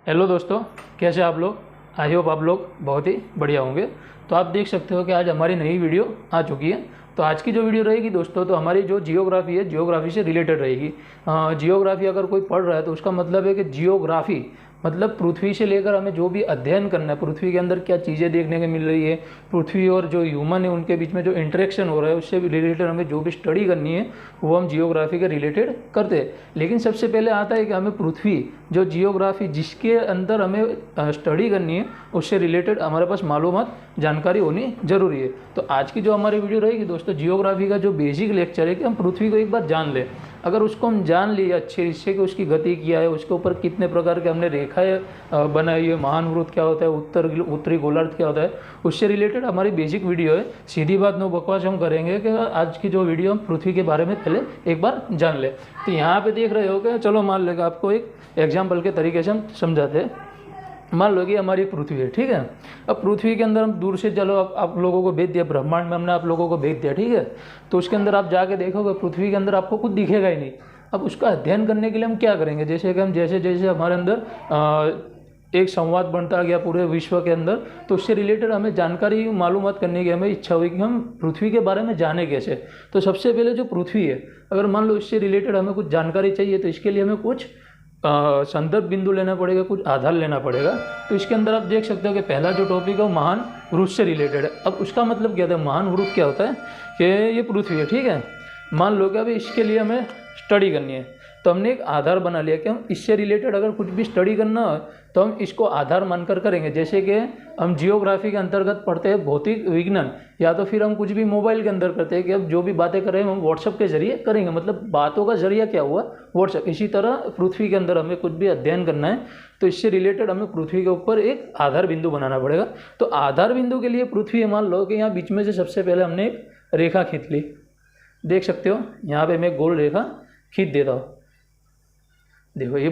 Hello दोस्तों, कैसे आप लोग। आई होप आप लोग बहुत ही बढ़िया होंगे। तो आप देख सकते हो कि आज हमारी नई वीडियो आ चुकी है। तो आज की जो वीडियो रहेगी दोस्तों, तो हमारी जो जियोग्राफी है, जियोग्राफी से रिलेटेड रहेगी। जियोग्राफी अगर कोई पढ़ रहा है तो उसका मतलब है कि जियोग्राफी मतलब पृथ्वी से लेकर हमें जो भी अध्ययन करना है, पृथ्वी के अंदर क्या चीज़ें देखने को मिल रही है, पृथ्वी और जो ह्यूमन है उनके बीच में जो इंटरेक्शन हो रहा है उससे रिलेटेड हमें जो भी स्टडी करनी है वो हम जियोग्राफी के रिलेटेड करते हैं। लेकिन सबसे पहले आता है कि हमें पृथ्वी जो जियोग्राफी जिसके अंदर हमें स्टडी करनी है उससे रिलेटेड हमारे पास मालूमात जानकारी होनी जरूरी है। तो आज की जो हमारी वीडियो रहेगी दोस्तों, जियोग्राफी का जो बेसिक लेक्चर है कि हम पृथ्वी को एक बार जान लें। अगर उसको हम जान लिए अच्छे हिस्से कि उसकी गति क्या है, उसके ऊपर कितने प्रकार के हमने रेखाएं बनाई है, महानवृत्त क्या होता है, उत्तरी गोलार्ध क्या होता है, उससे रिलेटेड हमारी बेसिक वीडियो है। सीधी बात नो बकवास हम करेंगे कि आज की जो वीडियो हम पृथ्वी के बारे में पहले एक बार जान ले। तो यहाँ पे देख रहे हो कि चलो मान लेगा आपको एक एग्जाम्पल के तरीके से हम समझाते हैं। मान लो कि हमारी पृथ्वी है, ठीक है। अब पृथ्वी के अंदर हम दूर से चलो आप लोगों को भेज दिया, ब्रह्मांड में हमने आप लोगों को भेज दिया, ठीक है। तो उसके अंदर आप जाके देखोगे पृथ्वी के अंदर आपको कुछ दिखेगा ही नहीं। अब उसका अध्ययन करने के लिए हम क्या करेंगे, जैसे कि हम जैसे जैसे हमारे अंदर एक संवाद बनता गया पूरे विश्व के अंदर, तो उससे रिलेटेड हमें जानकारी मालूमात करने की हमें इच्छा हुई कि हम पृथ्वी के बारे में जाने कैसे। तो सबसे पहले जो पृथ्वी है, अगर मान लो इससे रिलेटेड हमें कुछ जानकारी चाहिए तो इसके लिए हमें कुछ संदर्भ बिंदु लेना पड़ेगा, कुछ आधार लेना पड़ेगा। तो इसके अंदर आप देख सकते हो कि पहला जो टॉपिक है वो महान वृत्त से रिलेटेड है। अब उसका मतलब क्या था, महान वृत्त क्या होता है कि ये पृथ्वी है, ठीक है। मान लो कि अभी इसके लिए हमें स्टडी करनी है तो हमने एक आधार बना लिया कि हम इससे रिलेटेड अगर कुछ भी स्टडी करना हो तो हम इसको आधार मानकर करेंगे। जैसे कि हम जियोग्राफी के अंतर्गत पढ़ते हैं भौतिक विज्ञान, या तो फिर हम कुछ भी मोबाइल के अंदर करते हैं कि अब जो भी बातें करें हम व्हाट्सएप के जरिए करेंगे, मतलब बातों का जरिया क्या हुआ, व्हाट्सएप। इसी तरह पृथ्वी के अंदर हमें कुछ भी अध्ययन करना है तो इससे रिलेटेड हमें पृथ्वी के ऊपर एक आधार बिंदु बनाना पड़ेगा। तो आधार बिंदु के लिए पृथ्वी, मान लो कि यहाँ बीच में से सबसे पहले हमने एक रेखा खींच ली। देख सकते हो यहाँ पे मैं गोल रेखा खींच देता हूँ। देखो ये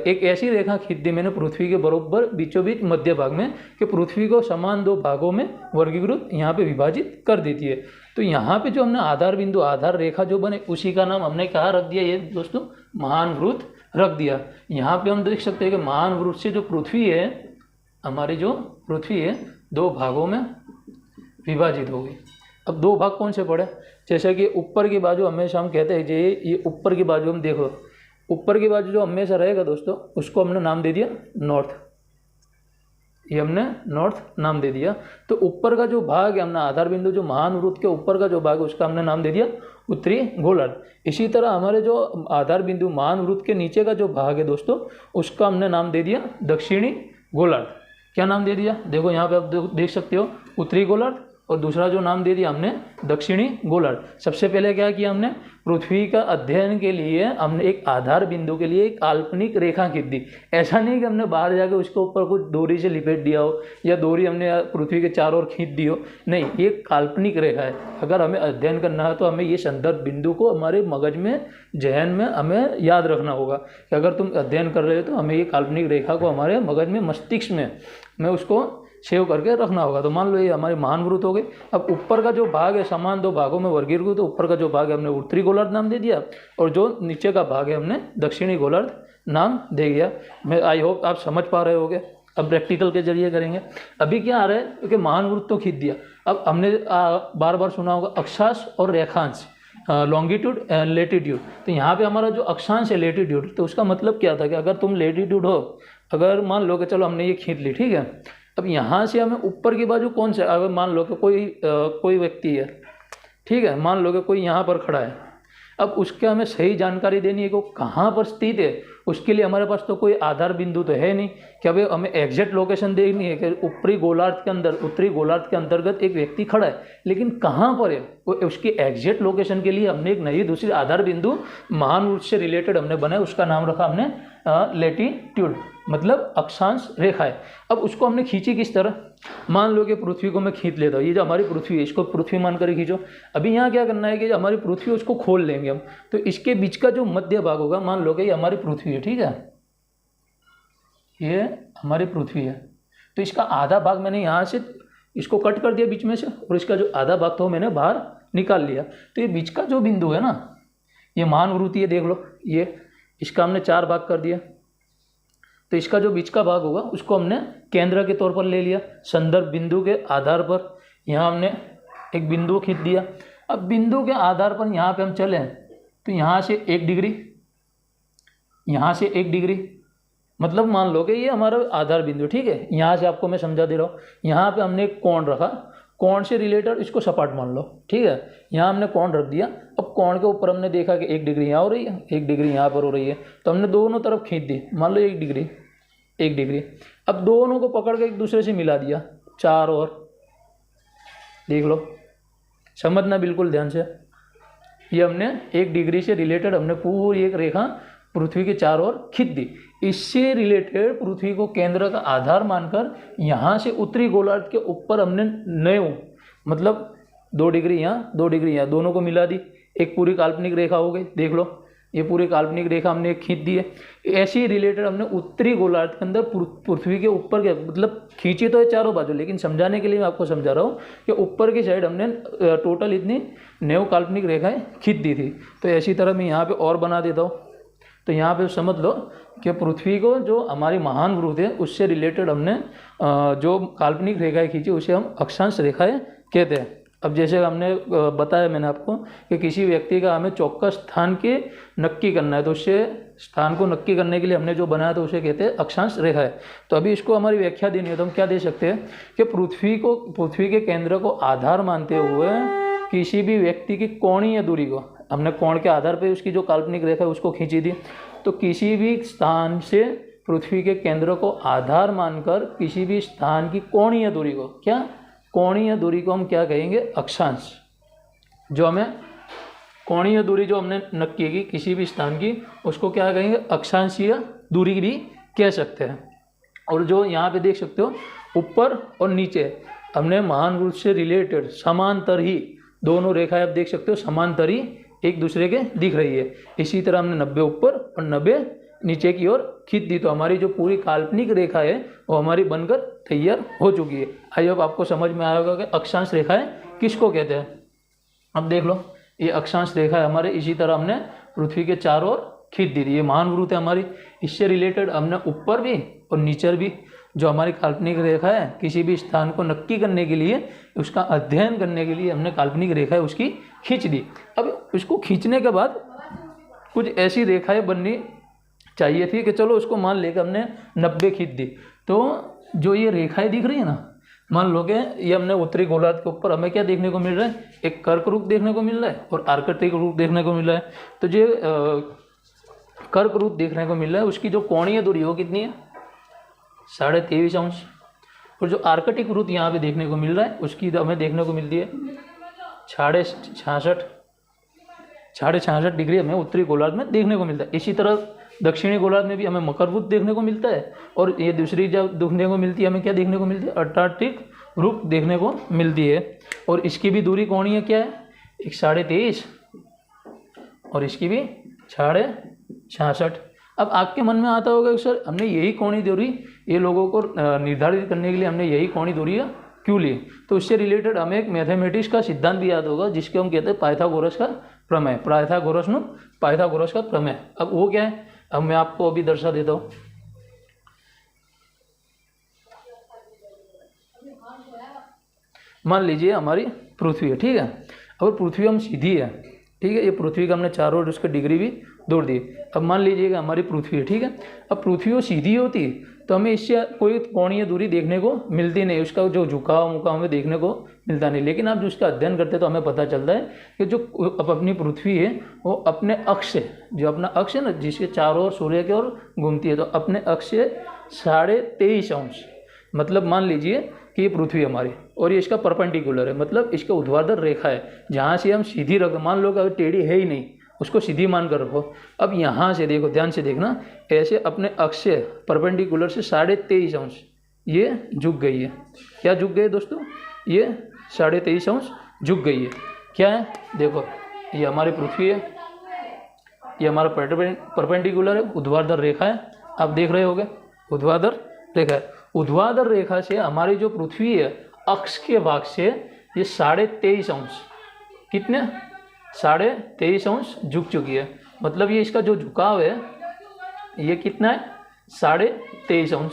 एक ऐसी रेखा खींच दी मैंने पृथ्वी के बरोबर बीचों बीच मध्य भाग में, कि पृथ्वी को समान दो भागों में वर्गीकृत यहाँ पे विभाजित कर देती है। तो यहाँ पे जो हमने आधार बिंदु, आधार रेखा जो बने उसी का नाम हमने कहाँ रख दिया, ये दोस्तों महान वृत्त रख दिया। यहाँ पे हम देख सकते हैं कि महान वृत्त से जो पृथ्वी है, हमारी जो पृथ्वी है दो भागों में विभाजित हो गई। अब दो भाग कौन से पड़े, जैसे कि ऊपर की बाजू हमेशा हम कहते हैं ये ऊपर की बाजू, हम देखो ऊपर की बाजू जो हमेशा रहेगा दोस्तों उसको हमने नाम दे दिया नॉर्थ। ये हमने नॉर्थ नाम दे दिया। तो ऊपर का जो भाग है, हमने आधार बिंदु जो महान वृत्त के ऊपर का जो भाग है उसका हमने नाम दे दिया उत्तरी गोलार्ध। इसी तरह हमारे जो आधार बिंदु महान वृत्त के नीचे का जो भाग है दोस्तों उसका हमने नाम दे दिया दक्षिणी गोलार्ध। क्या नाम दे दिया, देखो यहाँ पे आप देख सकते हो उत्तरी गोलार्ध, और दूसरा जो नाम दे दिया हमने दक्षिणी गोलार्ध। सबसे पहले क्या किया हमने, पृथ्वी का अध्ययन के लिए हमने एक आधार बिंदु के लिए एक काल्पनिक रेखा खींच दी। ऐसा नहीं कि हमने बाहर जाके उसके ऊपर कुछ डोरी से लिपेट दिया हो या डोरी हमने पृथ्वी के चारों ओर खींच दी हो, नहीं, ये काल्पनिक रेखा है। अगर हमें अध्ययन करना है तो हमें ये संदर्भ बिंदु को हमारे मगज में, जहन में हमें याद रखना होगा कि अगर तुम अध्ययन कर रहे हो तो हमें ये काल्पनिक रेखा को हमारे मगज में, मस्तिष्क में उसको सेव करके रखना होगा। तो मान लो ये हमारे महान वृत्त हो गए। अब ऊपर का जो भाग है समान दो भागों में वर्गीकृत, तो ऊपर का जो भाग है हमने उत्तरी गोलार्ध नाम दे दिया, और जो नीचे का भाग है हमने दक्षिणी गोलार्ध नाम दे दिया। मैं आई होप आप समझ पा रहे होगे। अब प्रैक्टिकल के जरिए करेंगे। अभी क्या आ रहा है, क्योंकि महान वृत्त तो खींच दिया। अब हमने बार बार सुना होगा अक्षांश और रेखांश, लॉन्गिट्यूड लेटीट्यूड। तो यहाँ पे हमारा जो अक्षांश है लेटीट्यूड, तो उसका मतलब क्या था कि अगर तुम लेटीट्यूड हो, अगर मान लो कि चलो हमने ये खींच ली, ठीक है। अब यहाँ से हमें ऊपर की बाजू कौन सा, अगर मान लो कि कोई व्यक्ति है, ठीक है, मान लो कि कोई यहाँ पर खड़ा है। अब उसके हमें सही जानकारी देनी है कि वो कहाँ पर स्थित है। उसके लिए हमारे पास तो कोई आधार बिंदु तो है नहीं कि अभी हमें एग्जैक्ट लोकेशन देखनी है कि ऊपरी गोलार्ध के अंदर, उत्तरी गोलार्ध के अंतर्गत एक व्यक्ति खड़ा है, लेकिन कहाँ पर है वो, उसकी एग्जैक्ट लोकेशन के लिए हमने एक नई दूसरी आधार बिंदु महान वृत्त से रिलेटेड हमने बनाया। उसका नाम रखा हमने लेटीट्यूड, मतलब अक्षांश रेखा है। अब उसको हमने खींची किस तरह, मान लो कि पृथ्वी को मैं खींच लेता हूँ, ये जो हमारी पृथ्वी है इसको पृथ्वी मानकर खींचो। अभी यहाँ क्या करना है कि जो हमारी पृथ्वी उसको खोल लेंगे हम, तो इसके बीच का जो मध्य भाग होगा, मान लो कि ये हमारी पृथ्वी है, ठीक है, ये हमारी पृथ्वी है। तो इसका आधा भाग मैंने यहाँ से इसको कट कर दिया बीच में से, और इसका जो आधा भाग था मैंने बाहर निकाल लिया। तो ये बीच का जो बिंदु है ना, ये महान वृत्त, ये देख लो, ये इसका हमने 4 भाग कर दिया। तो तो इसका जो बीच का भाग होगा उसको हमने केंद्र के तौर पर ले लिया। संदर्भ बिंदु के आधार पर यहाँ हमने एक बिंदु खींच दिया। अब बिंदु के आधार पर यहाँ पे हम चले तो यहाँ से 1 डिग्री, यहाँ से 1 डिग्री, मतलब मान लो कि ये हमारा आधार बिंदु, ठीक है। यहाँ से आपको मैं समझा दे रहा हूँ। यहाँ पे हमने एक कोण रखा, कोण से रिलेटेड इसको सपाट मान लो, ठीक है। यहाँ हमने कोण रख दिया। अब कोण के ऊपर हमने देखा कि 1 डिग्री यहाँ हो रही है, 1 डिग्री यहाँ पर हो रही है, तो हमने दोनों तरफ खींच दी, मान लो 1 डिग्री 1 डिग्री। अब दोनों को पकड़ के एक दूसरे से मिला दिया, 4 और, देख लो, समझना बिल्कुल ध्यान से। ये हमने 1 डिग्री से रिलेटेड हमने पूरी एक रेखा पृथ्वी के चारों ओर खींच दी। इससे रिलेटेड पृथ्वी को केंद्र का आधार मानकर यहाँ से उत्तरी गोलार्ध के ऊपर हमने नए, मतलब 2 डिग्री यहाँ 2 डिग्री यहाँ, दोनों को मिला दी, एक पूरी काल्पनिक रेखा हो गई। देख लो, ये पूरी काल्पनिक रेखा हमने खींच दी है। ऐसे ही रिलेटेड हमने उत्तरी गोलार्ध के अंदर पृथ्वी के ऊपर के, मतलब खींची तो है चारों बाजू, लेकिन समझाने के लिए मैं आपको समझा रहा हूँ कि ऊपर की साइड हमने टोटल इतनी 9 काल्पनिक रेखाएं खींच दी थी। तो ऐसी तरह मैं यहाँ पे और बना देता हूँ। तो यहाँ पे समझ लो कि पृथ्वी को जो हमारी महान वृत्त है उससे रिलेटेड हमने जो काल्पनिक रेखाएं खींची उसे हम अक्षांश रेखाएं कहते हैं। अब जैसे हमने बताया मैंने आपको कि किसी व्यक्ति का हमें चौक्कस स्थान के नक्की करना है, तो उससे स्थान को नक्की करने के लिए हमने जो बनाया तो उसे कहते हैं अक्षांश रेखा है। तो अभी इसको हमारी व्याख्या देनी है तो हम क्या दे सकते हैं कि पृथ्वी के केंद्र को आधार मानते हुए किसी भी व्यक्ति की कोणीय दूरी को हमने कोण के आधार पर उसकी जो काल्पनिक रेखा है उसको खींची दी। तो किसी भी स्थान से पृथ्वी के केंद्र को आधार मानकर किसी भी स्थान की कोणीय दूरी को, क्या कोणीय दूरी को हम क्या कहेंगे, अक्षांश। जो हमें कोणीय दूरी जो हमने नक्की की किसी भी स्थान की उसको क्या कहेंगे, अक्षांशीय दूरी भी कह सकते हैं। और जो यहाँ पे देख सकते हो ऊपर और नीचे हमने महान वृत्त से रिलेटेड समांतर ही दोनों रेखाएं आप देख सकते हो समांतर ही एक दूसरे के दिख रही है। इसी तरह हमने 90 ऊपर और 90 नीचे की ओर खींच दी। तो हमारी जो पूरी काल्पनिक रेखा है वो हमारी बनकर तैयार हो चुकी है। आई होप आपको समझ में आया होगा कि अक्षांश रेखाएं किसको कहते हैं। अब देख लो, ये अक्षांश रेखा है हमारे, इसी तरह हमने पृथ्वी के चारों ओर खींच दी थी। ये महान वृत्त है हमारी, इससे रिलेटेड हमने ऊपर भी और नीचे भी जो हमारी काल्पनिक रेखा है किसी भी स्थान को नक्की करने के लिए, उसका अध्ययन करने के लिए हमने काल्पनिक रेखा है उसकी खींच दी। अब उसको खींचने के बाद कुछ ऐसी रेखाएं बननी चाहिए थी कि चलो उसको मान लेकर हमने 90 खींच दी। तो जो ये रेखाएं दिख रही है ना, मान लो कि ये हमने उत्तरी गोलार्ध के ऊपर हमें क्या देखने को मिल रहा है, एक कर्क रूप देखने को मिल रहा है और आर्कटिक रूप देखने को मिल रहा है। तो जो कर्क रूप देखने को मिल रहा है उसकी जो कोणीय दूरी वो कितनी है, 23.5 अंश। और जो आर्कटिक वृत्त यहाँ पे देखने को मिल रहा है उसकी हमें देखने को मिलती है 66.5 डिग्री हमें उत्तरी गोलार्ध में देखने को मिलता है। इसी तरह दक्षिणी गोलार्ध में भी हमें मकर वृत्त देखने को मिलता है। और ये दूसरी जब देखने को मिलती है हमें क्या देखने को मिलती है, अंटार्कटिक वृत्त देखने को मिलती है। और इसकी भी दूरी कोणीय क्या है, 23.5 और इसकी भी 66.5। अब आपके मन में आता होगा कि सर हमने यही कोणीय दूरी ये लोगों को निर्धारित करने के लिए हमने यही कोणीय दूरी क्यों ली। तो उससे रिलेटेड हमें एक मैथमेटिक्स का सिद्धांत भी याद होगा जिसके हम कहते हैं पाइथागोरस का प्रमेय, पाइथागोरस का प्रमेय। अब वो क्या है, अब मैं आपको अभी दर्शा देता हूँ। मान लीजिए हमारी पृथ्वी है, ठीक है। अब पृथ्वी हम सीधी है, ठीक है, ये पृथ्वी का हमने चारों ओर उसके डिग्री भी दौड़ दी। अब मान लीजिएगा हमारी पृथ्वी है, ठीक है। अब पृथ्वी वो सीधी होती तो हमें इससे कोई कोणीय दूरी देखने को मिलती नहीं, उसका जो झुकाव मुकाव हमें देखने को मिलता नहीं। लेकिन आप जो उसका अध्ययन करते हैं तो हमें पता चलता है कि जो अपनी पृथ्वी है वो अपने अक्ष से, जो अपना अक्ष है ना जिसके चारों ओर सूर्य की ओर घूमती है, तो अपने अक्ष से 23.5 अंश, मतलब मान लीजिए कि ये पृथ्वी हमारी और ये इसका परपेंडिकुलर है, मतलब इसका ऊर्ध्वाधर रेखा है। जहाँ से हम सीधी रख, मान लो अगर टेढ़ी है ही नहीं उसको सीधी मान कर रखो। अब यहाँ से देखो, ध्यान से देखना, ऐसे अपने अक्ष से परपेंडिकुलर से 23.5 अंश ये झुक गई है। क्या झुक गई है दोस्तों, ये 23.5 अंश झुक गई है। क्या है, देखो ये हमारी पृथ्वी है, ये हमारा परपेंडिकुलर है, ऊर्ध्वाधर रेखा है। आप देख रहे होगे ऊर्ध्वाधर रेखा है। ऊर्ध्वाधर रेखा से हमारी जो पृथ्वी है अक्ष के भाग से ये 23.5 अंश, कितने 23.5 अंश झुक चुकी है। मतलब ये इसका जो झुकाव है ये कितना है, 23.5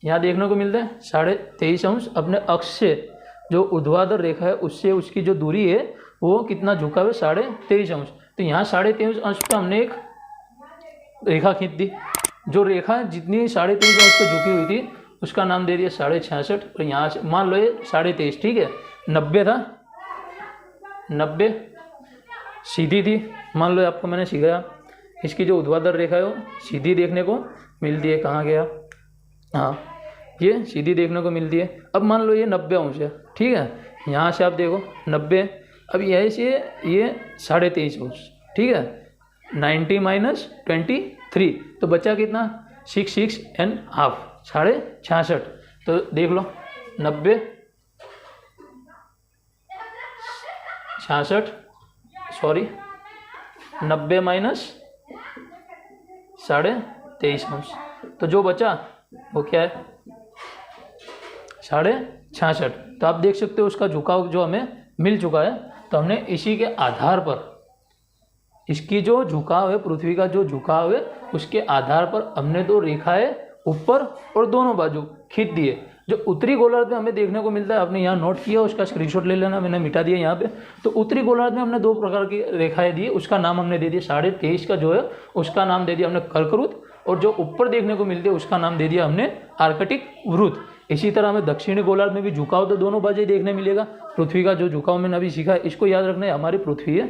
यहाँ देखने को मिलता है 23.5 अपने अक्ष से जो ऊर्ध्वाधर रेखा है उससे उसकी जो दूरी है वो कितना झुका हुआ है 23.5। तो यहाँ 23.5 पे हमने एक रेखा खींच दी। जो रेखा जितनी 23.5 पे झुकी हुई थी उसका नाम दे दिया 66.5 और यहाँ से मान लो ये 23.5, ठीक है। 90 था, 90 सीधी थी, मान लो आपको मैंने सिखाया इसकी जो ऊर्ध्वाधर रेखा है वो सीधी देखने को मिलती है। कहाँ गया, हाँ ये सीधी देखने को मिलती है। अब मान लो ये 90 है, ठीक है। यहाँ से आप देखो 90, अब यहीं से ये 23.5, ठीक है। 90 माइनस 23 तो बचा कितना 66.5, 66.5। तो देख लो 90 66 सॉरी 90 माइनस 23.5 तो जो बचा वो क्या है 66.5। तो आप देख सकते हो उसका झुकाव जो हमें मिल चुका है। तो हमने इसी के आधार पर इसकी जो झुकाव है, पृथ्वी का जो झुकाव है उसके आधार पर हमने दो रेखाएं ऊपर और दोनों बाजू खींच दिए। जो उत्तरी गोलार्ध में हमें देखने को मिलता है, आपने यहाँ नोट किया, उसका स्क्रीनशॉट ले लेना, मैंने मिटा दिया यहाँ पे। तो उत्तरी गोलार्ध में हमने दो प्रकार की रेखाएं दी, उसका नाम हमने दे दिया 23.5 का जो है उसका नाम दे दिया हमने कर्कवृत्त, और जो ऊपर देखने को मिलती है उसका नाम दे दिया हमने आर्कटिक वृत्त। इसी तरह हमें दक्षिणी गोलार्ध में भी झुकाव तो दोनों बाजू देखने मिलेगा। पृथ्वी का जो झुकाव मैंने अभी सीखा है इसको याद रखना है, हमारी पृथ्वी है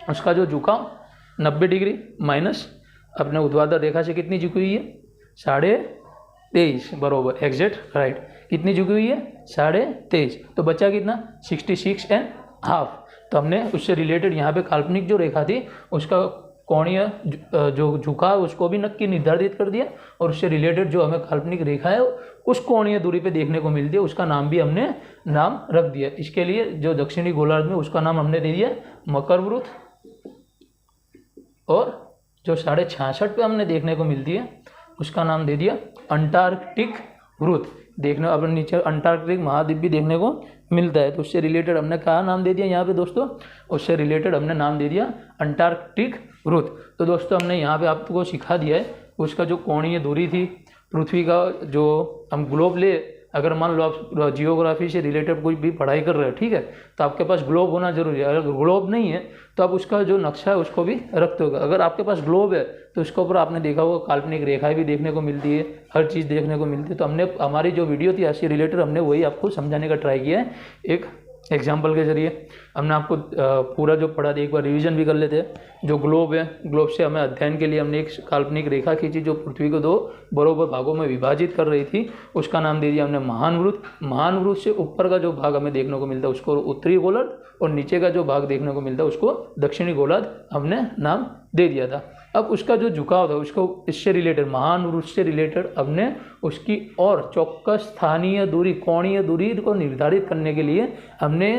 उसका जो झुकाव 90 डिग्री माइनस अपने ऊर्ध्वाधर रेखा से कितनी झुकी हुई है 23.5 बरोबर एग्जैक्ट राइट। कितनी झुकी हुई है 23.5, तो बचा कितना 66.5। तो हमने उससे रिलेटेड यहाँ पे काल्पनिक जो रेखा थी उसका कोणीय जो झुकाव उसको भी नक्की निर्धारित कर दिया, और उससे रिलेटेड जो हमें काल्पनिक रेखा है उस कोणीय दूरी पे देखने को मिलती है उसका नाम भी हमने नाम रख दिया। इसके लिए जो दक्षिणी गोलार्ध में उसका नाम हमने दे दिया मकर वृत्त, और जो 66.5 पे हमने देखने को मिलती है उसका नाम दे दिया अंटार्कटिक वृत्त। देखने अब नीचे अंटार्कटिक महाद्वीप भी देखने को मिलता है, तो उससे रिलेटेड हमने कहा नाम दे दिया यहाँ पे दोस्तों, उससे रिलेटेड हमने नाम दे दिया अंटार्कटिक वृत्त। तो दोस्तों हमने यहाँ पे आपको सिखा दिया है उसका जो कोणीय दूरी थी पृथ्वी का, जो हम ग्लोब ले, अगर मान लो आप जियोग्राफी से रिलेटेड कोई भी पढ़ाई कर रहे हो, ठीक है, तो आपके पास ग्लोब होना जरूरी है। अगर ग्लोब नहीं है तो आप उसका जो नक्शा है उसको भी रखते होगा। अगर आपके पास ग्लोब है तो उसके ऊपर आपने देखा होगा काल्पनिक रेखाएं भी देखने को मिलती है, हर चीज़ देखने को मिलती है। तो हमने हमारी जो वीडियो थी इससे रिलेटेड हमने वही आपको समझाने का ट्राई किया है एक एग्जाम्पल के जरिए। हमने आपको पूरा जो पढ़ा था एक बार रिवीजन भी कर लेते हैं। जो ग्लोब है, ग्लोब से हमें अध्ययन के लिए हमने एक काल्पनिक रेखा खींची जो पृथ्वी को दो बराबर भागों में विभाजित कर रही थी, उसका नाम दे दिया हमने महान वृत्त। महान वृत्त से ऊपर का जो भाग हमें देखने को मिलता है उसको उत्तरी गोलार्ध, और नीचे का जो भाग देखने को मिलता है उसको दक्षिणी गोलार्ध हमने नाम दे दिया था। अब उसका जो झुकाव था उसको इससे रिलेटेड महान वृत्त से रिलेटेड हमने उसकी और चौक्कस स्थानीय दूरी, कोणीय दूरी को निर्धारित करने के लिए हमने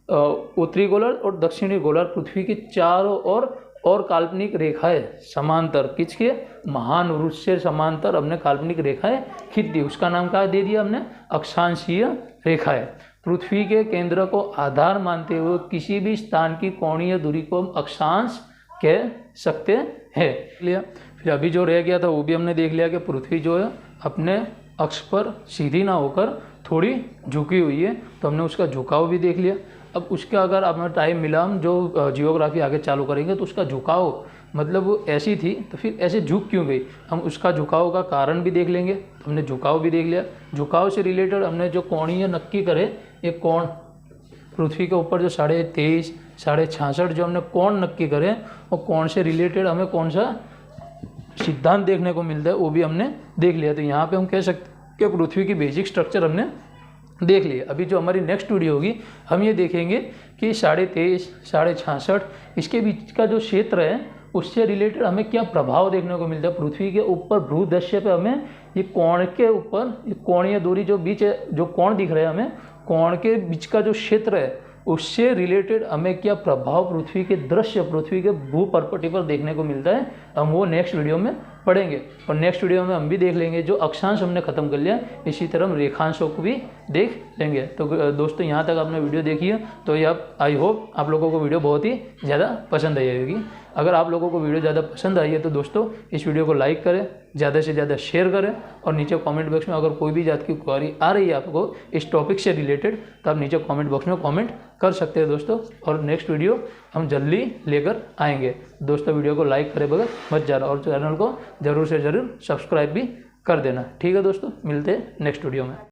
उत्तरी गोलार्ध और दक्षिणी गोलार्ध पृथ्वी की चारों ओर और काल्पनिक रेखाएं समांतर किसके महान वृत्त से समांतर हमने काल्पनिक रेखाएं खींच दी। उसका नाम क्या दे दिया हमने अक्षांशीय रेखाएं। पृथ्वी के केंद्र को आधार मानते हुए किसी भी स्थान की कोणीय दूरी को हम अक्षांश कह सकते हैं। फिर अभी जो रह गया था वो भी हमने देख लिया कि पृथ्वी जो है अपने अक्ष पर सीधी ना होकर थोड़ी झुकी हुई है, तो हमने उसका झुकाव भी देख लिया। अब उसका अगर हमें टाइम मिला हम जो जियोग्राफी आगे चालू करेंगे तो उसका झुकाव मतलब वो ऐसी थी तो फिर ऐसे झुक क्यों गई, हम उसका झुकाव का कारण भी देख लेंगे। हमने झुकाव भी देख लिया। झुकाव से रिलेटेड हमने जो कोणीय नक्की करे, ये कोण पृथ्वी के ऊपर जो 23.5 66 जो हमने कोण नक्की करे, और कोण से रिलेटेड हमें कौन सा सिद्धांत देखने को मिलता है वो भी हमने देख लिया। तो यहाँ पे हम कह सकते हैं कि पृथ्वी की बेसिक स्ट्रक्चर हमने देख लिया। अभी जो हमारी नेक्स्ट वीडियो होगी हम ये देखेंगे कि 23.5 66 इसके बीच का जो क्षेत्र है उससे रिलेटेड हमें क्या प्रभाव देखने को मिलता है। पृथ्वी के ऊपर भूदृश्य पे हमें ये कोण के ऊपर कोणीय दूरी जो बीच है, जो कोण दिख रहे हैं हमें, कोण के बीच का जो क्षेत्र है उससे रिलेटेड हमें क्या प्रभाव पृथ्वी के दृश्य, पृथ्वी के भू परपटी पर देखने को मिलता है, हम वो नेक्स्ट वीडियो में पढ़ेंगे। और नेक्स्ट वीडियो में हम भी देख लेंगे जो अक्षांश हमने ख़त्म कर लिया, इसी तरह हम रेखांशों को भी देख लेंगे। तो दोस्तों यहाँ तक आपने वीडियो देखी है तो ये आई होप आप लोगों को वीडियो बहुत ही ज़्यादा पसंद आई होगी। अगर आप लोगों को वीडियो ज़्यादा पसंद आई है तो दोस्तों इस वीडियो को लाइक करें, ज़्यादा से ज़्यादा शेयर करें, और नीचे कमेंट बॉक्स में अगर कोई भी जात की क्वेरी आ रही है आपको इस टॉपिक से रिलेटेड तो आप नीचे कमेंट बॉक्स में कमेंट कर सकते हैं दोस्तों। और नेक्स्ट वीडियो हम जल्दी लेकर आएंगे। दोस्तों वीडियो को लाइक करे बगैर मत जाना और चैनल को ज़रूर से ज़रूर सब्सक्राइब भी कर देना। ठीक है दोस्तों, मिलते हैं नेक्स्ट वीडियो में।